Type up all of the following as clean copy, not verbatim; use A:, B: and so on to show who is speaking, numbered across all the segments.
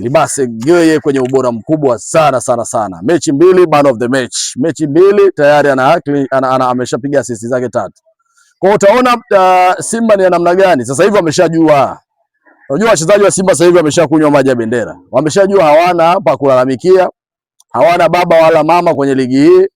A: Libase Geye kwenye ubora mkubwa sana. Mechi 2 man of the match. Mechi 2 tayari ameshapiga assist zake 3. Kwa utaona Simba ni namna gani. Sasa hivi wameshajua. Unajua wachezaji wa Simba sasa hivi wameshakunywa maji ya bendera. Wameshajua hawana pa kulalamikia. Hawana baba wala mama kwenye ligi hii.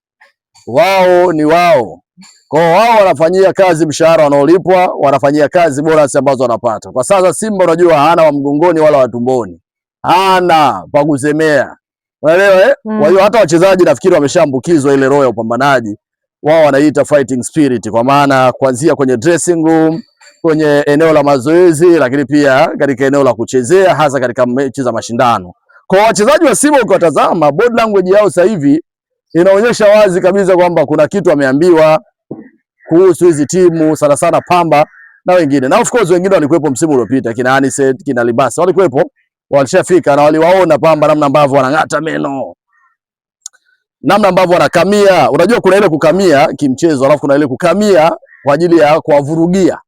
A: Wao ni wao. Kwa wao wanafanyia kazi mshahara wanaolipwa, wanafanyia kazi bonus ambazo wanapata. Kwa sasa Simba unajua hana wa mgongoni wala wa tumboni. Hana pa kusemea. Unaelewa Kwa hiyo hata wachezaji nafikiri wameshaambukizwa ile roho ya upambanaji. Wao wanaita fighting spirit, kwa maana kuanzia kwenye dressing room, kwenye eneo la mazoezi, lakini pia katika eneo la kuchezea, hasa katika mechi za mashindano. Kwa wachezaji wa Simba ukiwatazama body language yao sasa hivi inaonyesha wazi kabisa kwamba kuna kitu ameambiwa kuhusu hizi timu, sana Pamba na wengine. Na of course wengine walikuwepo msimu uliopita, kina Aniset, kina Libasa walikuwepo, walishafika na waliwaona Pamba namna ambavyo wanang'ata meno, namna ambavyo wanakamia. Unajua kuna ile kukamia kimchezo, alafu kuna ile kukamia kwa ajili ya kuwavurugia.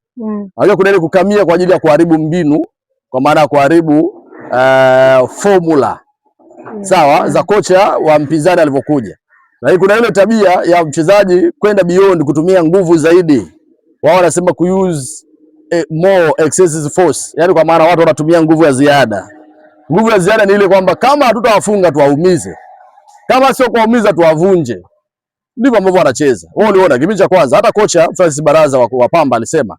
A: Unajua kuna ile kukamia kwa ajili ya kuharibu mbinu, kwa maana ya kuharibu formula sawa za kocha wa mpinzani alivyokuja. Na kuna ile tabia ya mchezaji kwenda beyond, kutumia nguvu zaidi. Wao wanasema use more excessive force. Yaani kwa maana watu wanatumia nguvu ya ziada. Nguvu ya ziada ni ile kwamba kama hatutawafunga tuwaumize. Kama sio kuwaumiza tuwavunje. Ndivyo ambavyo wanacheza. Wao uliona kipindi cha kwanza hata kocha Francis Baraza wa Pamba alisema,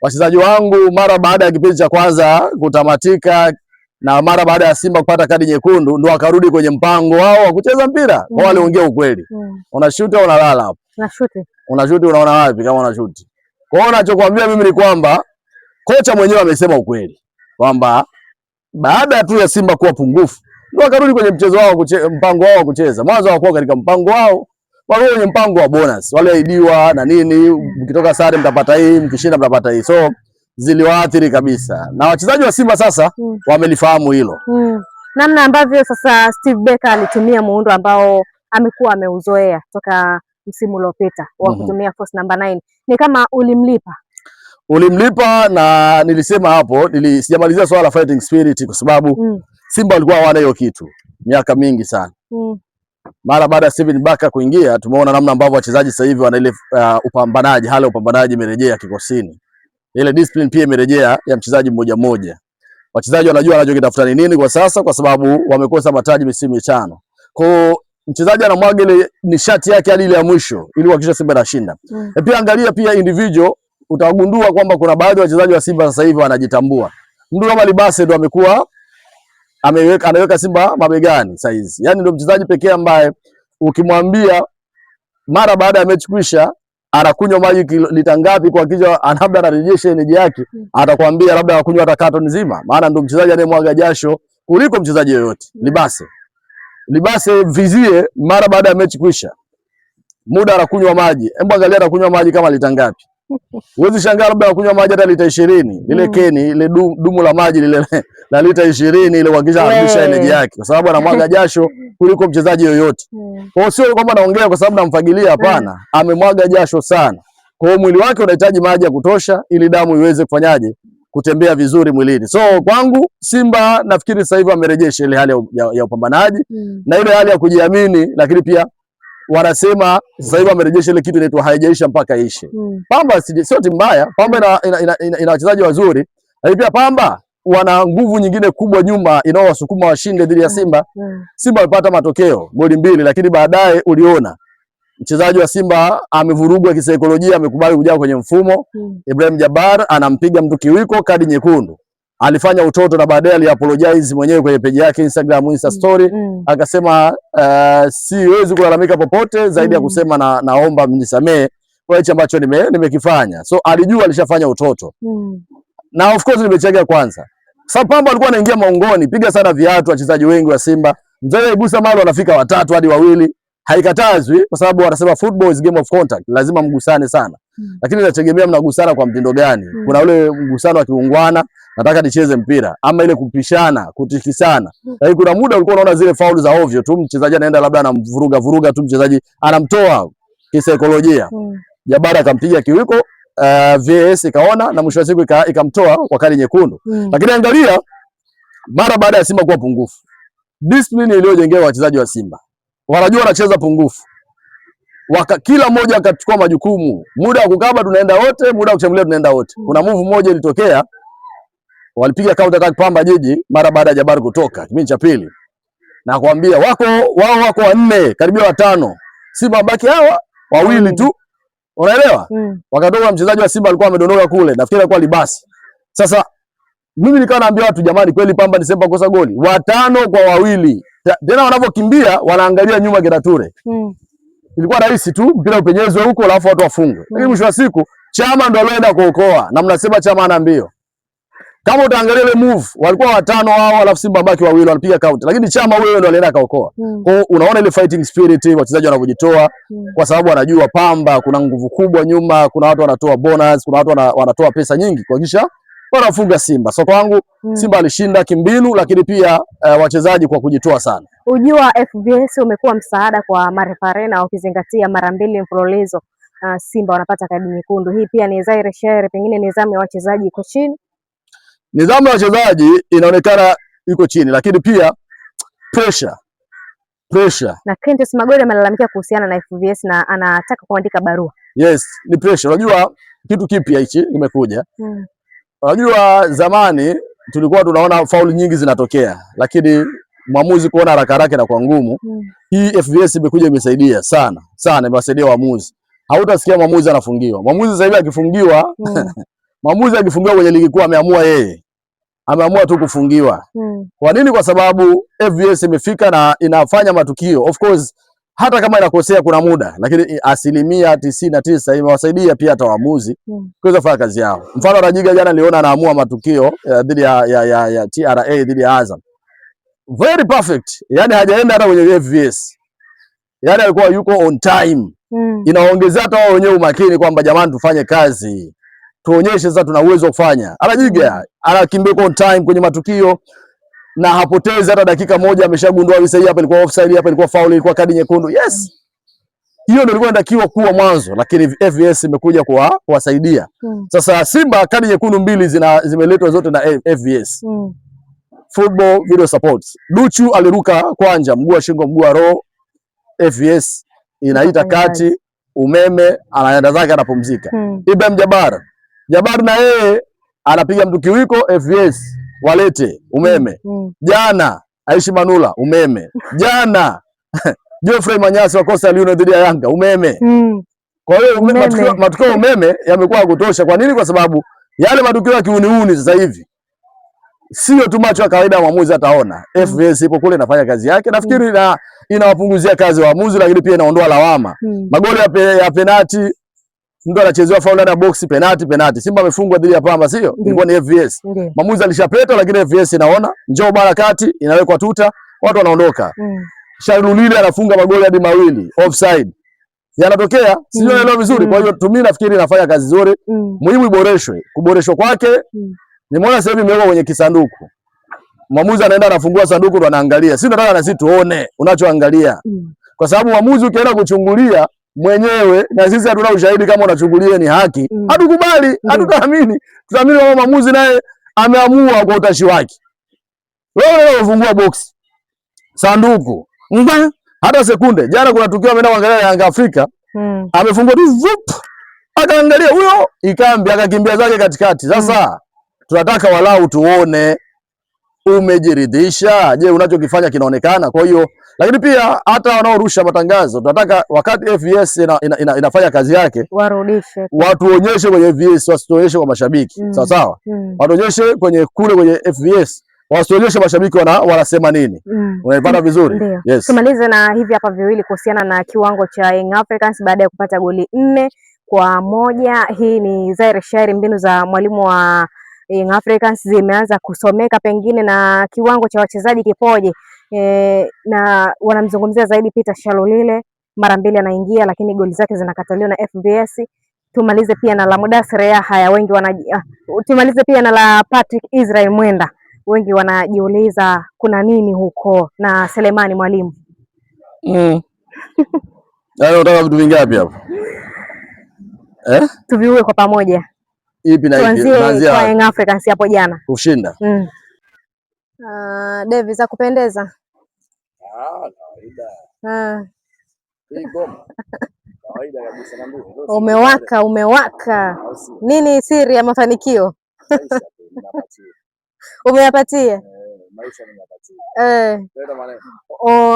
A: wachezaji wangu mara baada ya kipindi cha kwanza kutamatika na mara baada ya Simba kupata kadi nyekundu ndio akarudi kwenye mpango wao wa kucheza mpira. Wao waliongea ukweli. Unashuti au unalala hapo? Unashuti. Unashuti unaona wapi kama unashuti? Kwa hiyo ninachokuambia mimi ni kwamba kocha mwenyewe amesema ukweli kwamba baada tu ya Simba kuwa pungufu ndio akarudi kwenye mchezo wao mpango wao wa kucheza. Mwanzo hawakuwa katika mpango wao, walikuwa kwenye mpango wa bonus. Waliahidiwa na nini, mkitoka sare mtapata hii, mkishinda mtapata hii. So ziliwaathiri kabisa. Na wachezaji wa Simba sasa wamelifahamu hilo.
B: Namna ambavyo sasa Steve Barker alitumia muundo ambao amekuwa ameuzoea toka msimu uliopita wa kutumia force number 9. Ni kama
A: ulimlipa na nilisema hapo, sijamalizia swala la fighting spirit kwa sababu Simba walikuwa hawana hiyo kitu miaka mingi sana. Mara baada ya Steven Barker kuingia, tumeona namna ambavyo wachezaji sasa hivi wana ile upambanaji, hali ya upambanaji imerejea kikosini. Ile discipline pia imerejea ya mchezaji mmoja. Wachezaji wanajua wanachokitafuta ni nini kwa sasa, kwa sababu wamekosa mataji misimu 5. Kwa mchezaji anamwaga ile nishati yake hadi ile ya mwisho ili kuhakikisha Simba inashinda. Na pia angalia pia individual, utagundua kwamba kuna baadhi ya wachezaji wa Simba sasa hivi wanajitambua. Mtu kama Libase ndo amekuwa anaweka Simba mabegani sasa hizi. Yaani ndio mchezaji pekee ambaye ukimwambia mara baada ya mechi kuisha anakunywa maji lita ngapi kwa kisha labda anarejesha energy yake, atakwambia labda akunywa hata carton nzima, maana ndio mchezaji anayemwaga jasho kuliko mchezaji yoyote. Libase vizie mara baada ya mechi kuisha, muda anakunywa maji. Hebu angalia anakunywa maji kama lita ngapi. Huwezi shangaa labda anakunywa maji hata lita 20. Ile keni, ile dumu la maji lile la lita 20 ile kuhakikisha anarudisha energy yake, kwa sababu anamwaga jasho kuliko mchezaji yoyote. Kwa hiyo sio kwamba naongea kwa sababu namfagilia, hapana. Amemwaga jasho sana. Kwa hiyo mwili wake unahitaji maji ya kutosha ili damu iweze kufanyaje, kutembea vizuri mwilini. So kwangu Simba nafikiri sasa hivi amerejesha ile hali ya upambanaji na ile hali ya kujiamini, lakini pia wanasema sasa hivi amerejesha ile kitu inaitwa haijaisha mpaka ishe. Pamba sio timu mbaya. Pamba ina wachezaji wazuri. Lakini pia Pamba wana nguvu nyingine kubwa nyuma inaowasukuma washinde dhidi ya Simba. Simba walipata matokeo goli 2, lakini baadaye uliona mchezaji wa Simba amevurugwa kisaikolojia, amekubali kuja kwenye mfumo. Ibrahim Jabbar anampiga mtu kiwiko, kadi nyekundu. Alifanya utoto na baadaye aliapologize mwenyewe kwenye page yake Instagram, Insta story. Akasema siwezi kulalamika popote zaidi ya kusema naomba mnisamee kwa hicho ambacho nimekifanya. So alijua alishafanya utoto. Na of course nimecheka kwanza. Sababu Pamba alikuwa anaingia maungoni, piga sana viatu wachezaji wengi wa Simba. Mzee gusa mali wanafika 3 hadi 2. Haikatazwi kwa sababu wanasema football is game of contact, lazima mgusane sana. Lakini inategemea mnagusana kwa mtindo gani. Kuna ule mgusano wa kiungwana, nataka nicheze mpira, ama ile kupishana, kutikisana. Lakini kuna muda ulikuwa unaona zile faulu za ovyo tu, mchezaji anaenda labda anamvuruga tu mchezaji, anamtoa kisaikolojia. Jabara akampiga kiwiko, VS ikaona na mwisho wa siku ikamtoa kwa kadi nyekundu. Lakini angalia mara baada ya Simba kuwa pungufu. Discipline iliyojengewa wachezaji wa Simba. Wanajua wanacheza pungufu. Kila mmoja akachukua majukumu. Muda wa kukaba tunaenda wote, muda wa kushambulia tunaenda wote. Kuna move moja ilitokea, walipiga counter attack Pamba Jiji mara baada ya Jabari kutoka kipindi cha pili. Na kuambia wao wako 4, karibia 5. Simba baki hawa wawili tu. Unaelewa? Wakatoka mchezaji wa Simba alikuwa amedondoka kule. Nafikiri alikuwa Libasi. Sasa mimi nikawa naambia watu, jamani, kweli Pamba ni Simba kosa goli 5 kwa 2. Tena wanapokimbia wanaangalia nyuma Gerature. Ilikuwa rahisi tu mpira upenyezwe huko alafu watu wafungwe. Lakini mwisho wa siku Chama ndo alienda kuokoa, na mnasema Chama ana mbio. Kama utaangalia ile move walikuwa 5 wao alafu Simba baki 2 wanapiga counter. Lakini Chama wewe ndo alienda kaokoa. Kwa hiyo unaona ile fighting spirit wachezaji wanavyojitoa kwa sababu wanajua Pamba kuna nguvu kubwa nyuma, kuna watu wanatoa bonus, kuna watu wanatoa pesa nyingi kuhakikisha wanafunga Simba. So kwangu Simba alishinda kimbinu, lakini pia wachezaji kwa kujitoa sana.
B: Ujua FBS umekuwa msaada kwa marefare na ukizingatia mara 2 mfululizo Simba wanapata kadi nyekundu. Hii pia ni dhahiri shahiri, pengine nidhamu ya wachezaji iko chini.
A: Nidhamu ya wachezaji inaonekana iko chini, lakini pia pressure. Na
B: Quintus Magoli amelalamikia kuhusiana na FBS na anataka kuandika barua.
A: Yes, ni pressure. Unajua kitu kipya hichi kimekuja. Unajua zamani tulikuwa tunaona fauli nyingi zinatokea, lakini mwamuzi kuona haraka na kwa ngumu. Hii FBS imekuja imesaidia sana, imewasaidia waamuzi. Hautasikia mwamuzi anafungiwa. Mwamuzi sasa hivi akifungiwa, mwamuzi akifungiwa kwenye ligi kuu ameamua yeye. Ameamua tu kufungiwa. Kwa nini? Kwa sababu FBS imefika na inafanya matukio. Of course hata kama inakosea kuna muda, lakini 99% imewasaidia pia hata waamuzi kuweza kufanya kazi yao. Mfano Rajiga jana niliona anaamua matukio dhidi ya TRA dhidi ya Azam. Very perfect. Yaani hajaenda hata kwenye FBS. Yaani alikuwa yuko on time. Inaongezea hata wao wenyewe umakini kwamba jamani tufanye kazi. Tuonyeshe sasa tuna uwezo wa kufanya. Rajiga anakimbia on time kwenye matukio na hapotezi hata dakika moja, ameshagundua hii hapa ilikuwa offside, hapa ilikuwa foul, ilikuwa kadi nyekundu. Yes. Hiyo ndio ilikuwa inatakiwa kuwa mwanzo, lakini FBS imekuja kuwasaidia. Sasa Simba kadi nyekundu 2 zimeletwa zote na FBS. Football video support. Duchu aliruka kwanja, mguu wa shingo, mguu wa roho. FBS inaita kati, umeme, anaenda zake anapumzika. Ibrahim Jabbar na yeye anapiga mtu kiwiko, FBS walete umeme. Jana Aishi Manula umeme. Jana Geoffrey Manyasi wa Coastal Union dhidi ya Yanga umeme. Kwa hiyo matukio umeme yamekuwa kutosha. Kwa nini? Kwa sababu yale matukio ya kiuniuni sasa hivi sio tu macho ya kawaida mwamuzi ataona. FBS ipo kule inafanya kazi yake. Nafikiri inawapunguzia kazi waamuzi, lakini pia inaondoa lawama. Magoli ya penalti, mtu anachezewa faul ndani ya box, penalti. Simba amefungwa dhidi ya Pamba, sio? Ilikuwa ni FBS. Mwamuzi alishapeta, lakini FBS inaona, njoo bara kati, inawekwa tuta, watu wanaondoka. Sharulile anafunga magoli hadi 2 offside. Yanatokea, sio naelewa vizuri. Kwa hiyo mimi nafikiri inafanya kazi nzuri. Muhimu iboreshwe. Kuboreshwa kwake nimeona sasa hivi imewekwa kwenye kisanduku. Mwamuzi anaenda anafungua sanduku ndo anaangalia. Sisi tunataka na sisi tuone unachoangalia. Kwa sababu mwamuzi ukienda kuchungulia mwenyewe na sisi hatuna ushahidi kama unachungulia ni haki, hatukubali, hatutaamini. Tutaamini kama mwamuzi naye ameamua kwa utashi wake. Wewe unafungua box sanduku hata sekunde. Jana kuna tukio ameenda kuangalia Yanga Afrika, amefungua tu vup, akaangalia huyo Ikambi akakimbia zake katikati. Sasa tunataka walau tuone umejiridhisha, je unachokifanya kinaonekana. Kwa hiyo lakini pia hata wanaorusha matangazo tunataka wakati FBS inafanya kazi yake
B: warudishe,
A: watuonyeshe kwenye FBS, wasituonyeshe kwa mashabiki. Sawa, watuonyeshe kwenye FBS, wasionyeshe mashabiki wanasema nini. Unaipata vizuri?
B: Yes. Tumalize na hivi hapa viwili kuhusiana na kiwango cha Young Africans baada ya kupata goli 4-1. Hii ni dhahiri shahiri mbinu za mwalimu wa Young Africans zimeanza kusomeka pengine, na kiwango cha wachezaji kipoje. Na wanamzungumzia zaidi Peter Shalulile, mara 2 anaingia lakini goli zake zinakataliwa na FBS. Tumalize pia na la Mudathir Yahya, wengi tumalize pia na la Patrick Israel Mwenda, wengi wanajiuliza kuna nini huko, na Selemani Mwalimu.
A: Unataka vitu vingapi hapo?
B: Tuviue kwa pamoja.
A: Ipi na ipi?
B: Tuanzie kwa Young Africans hapo jana.
A: Kushinda.
B: Devi za kupendeza.
A: Kawaida. Hii ngoma. Kawaida kabisa na ndio.
B: Umewaka. Nini siri ya mafanikio? Umeyapatia?
A: Maisha nimeyapatia.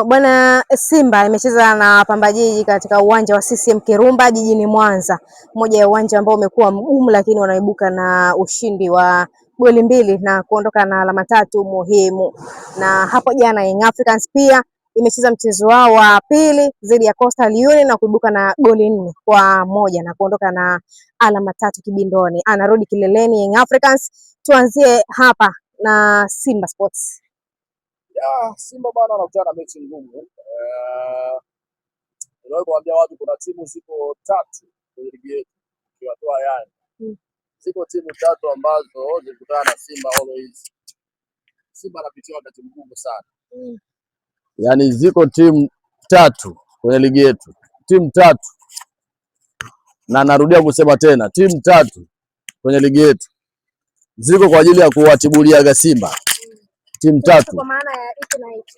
B: Bwana, Simba imecheza na Pamba Jiji katika uwanja wa CCM Kirumba jijini Mwanza, moja ya uwanja ambao umekuwa mgumu, lakini wanaibuka na ushindi wa goli 2 na kuondoka na alama 3 muhimu. Na hapo jana Young Africans pia imecheza mchezo wao wa pili dhidi ya Coastal Union na kuibuka na goli 4-1 na kuondoka na alama 3 kibindoni. Anarudi kileleni Young Africans. Tuanzie hapa na Simba Sports.
A: Simba bwana anakutana na mechi ngumu. Ndio kuambia watu kuna timu ziko 3 kwenye ligi yetu. Ukiwatoa Yanga. Ziko timu 3 ambazo zilikutana na Simba always. Simba anapitia wakati mgumu sana. Yaani ziko timu 3 kwenye ligi yetu. Timu 3. Na narudia kusema tena, timu 3 kwenye ligi yetu ziko kwa ajili ya kuwatibulia Simba. Timu 3.
B: Kwa maana ya ipi na ipi?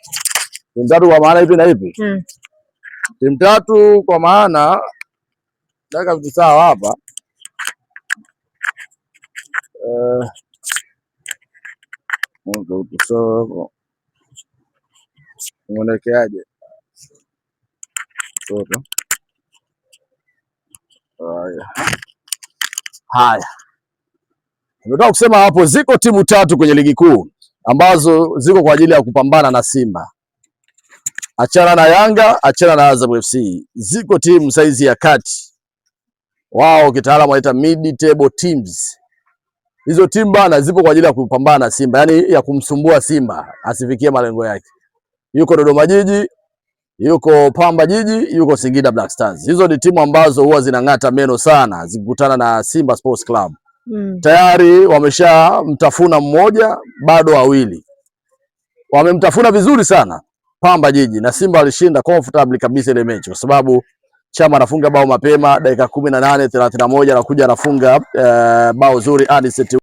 A: Timu 3 kwa maana ipi na ipi? Timu 3 kwa maana nataka vitu sawa hapa. Mungu tusoko. Unaelekeaje? Soko. Haya. Nataka kusema hapo ziko timu 3 kwenye ligi kuu ambazo ziko kwa ajili ya kupambana na Simba. Achana na Yanga, achana na Azam FC. Ziko timu saizi ya kati. Wao kitaalamu wanaita mid table teams. Hizo timu bana zipo kwa ajili ya kupambana na Simba, yani ya kumsumbua Simba asifikie malengo yake. Yuko Dodoma Jiji, yuko Pamba Jiji, yuko Singida Black Stars. Hizo ni timu ambazo huwa zinang'ata meno sana zikikutana na Simba Sports Club. Tayari wameshamtafuna mmoja, bado wawili. Wamemtafuna vizuri sana Pamba Jiji na Simba alishinda comfortably kabisa ile mechi kwa sababu Chama anafunga bao mapema dakika 18:31 anakuja anafunga bao zuri Aniseti